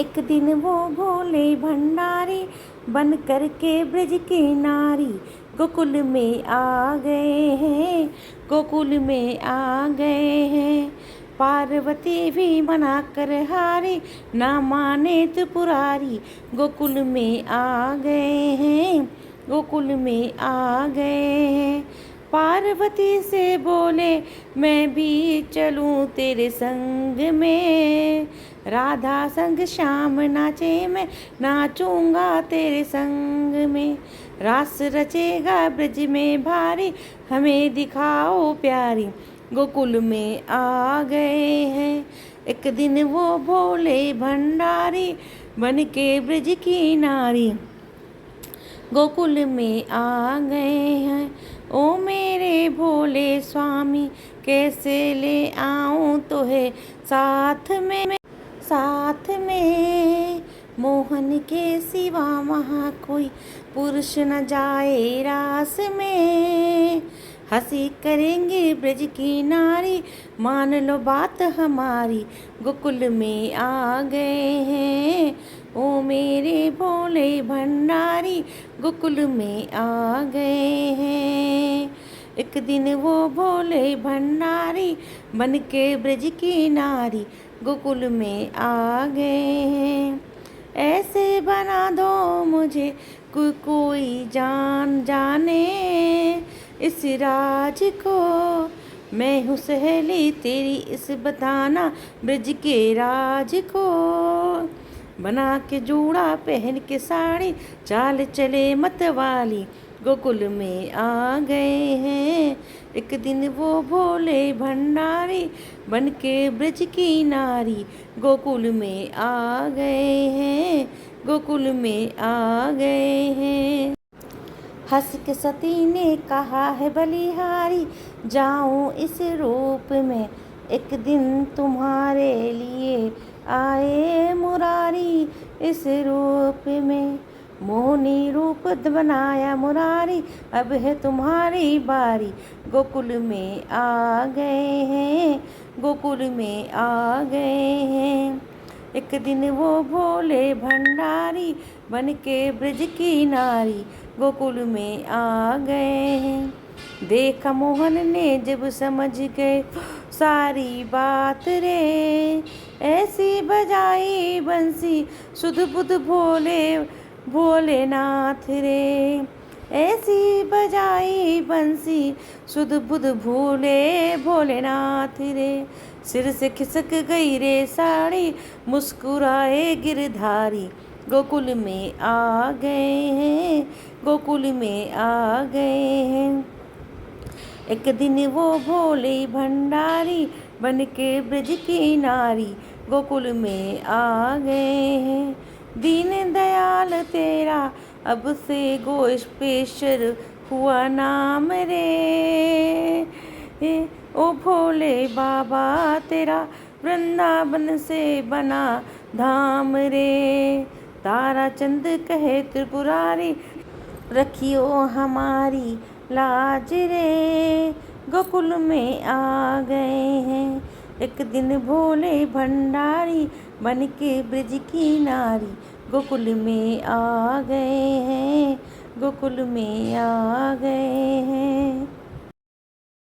एक दिन वो भोले भंडारी बन कर के ब्रज की नारी गोकुल में आ गए हैं, गोकुल में आ गए हैं। पार्वती भी मना कर हारी, ना माने त्रिपुरारी गोकुल में आ गए हैं, गोकुल में आ गए हैं। पार्वती से बोले मैं भी चलूं तेरे संग में, राधा संग श्याम नाचे मैं नाचूंगा तेरे संग में। रास रचेगा ब्रज में भारी, हमें दिखाओ प्यारी गोकुल में आ गए हैं। एक दिन वो भोले भंडारी बन के ब्रज की नारी गोकुल में आ गए हैं। ओ मेरे भोले स्वामी कैसे ले आऊं तोहे साथ में, साथ में। मोहन के सिवा वहाँ कोई पुरुष न जाए रास में। हंसी करेंगे ब्रज की नारी, मान लो बात हमारी गोकुल में आ गए हैं। ओ मेरे भोले भंडारी गोकुल में आ गए हैं। एक दिन वो भोले भंडारी बन के ब्रज की नारी गोकुल में आ गए हैं। ऐसे बना दो मुझे कोई जान जाने इस राज को, मैं हूँ सहेली तेरी इस बताना ब्रज के राज को। बना के जूड़ा पहन के साड़ी चाल चले मतवाली गोकुल में आ गए हैं। एक दिन वो भोले भंडारी बन के ब्रज की नारी गोकुल में आ गए हैं, गोकुल में आ गए हैं। हंस के सती ने कहा है बलिहारी, जाऊं इस रूप में एक दिन तुम्हारे लिए आए मुरारी इस रूप में। मोहनी रूप बनाया मुरारी, अब है तुम्हारी बारी गोकुल में आ गए हैं, गोकुल में आ गए हैं। एक दिन वो भोले भंडारी बन के ब्रज की नारी गोकुल में आ गए हैं। देखा मोहन ने जब समझ गए सारी बात रे, ऐसी बजाई बंसी सुध बुध भोले भोलेनाथ रे। ऐसी बजाई बंसी सुध बुध भोले भोलेनाथ रे। सिर से खिसक गई रे साड़ी, मुस्कुराए गिरधारी गोकुल में आ गए हैं, गोकुल में आ गए हैं। एक दिन वो भोले भंडारी बन के ब्रज की नारी गोकुल में आ गए हैं। दीन दयाल तेरा अब से गोस्पेश्वर हुआ नाम रे। ओ भोले बाबा तेरा वृंदावन से बना धाम रे। तारा चंद कहे त्रिपुरारी रखियो हमारी लाज रे गोकुल में आ गए हैं। एक दिन भोले भंडारी बन के ब्रज की नारी गोकुल में आ गए हैं, गोकुल में आ गए हैं।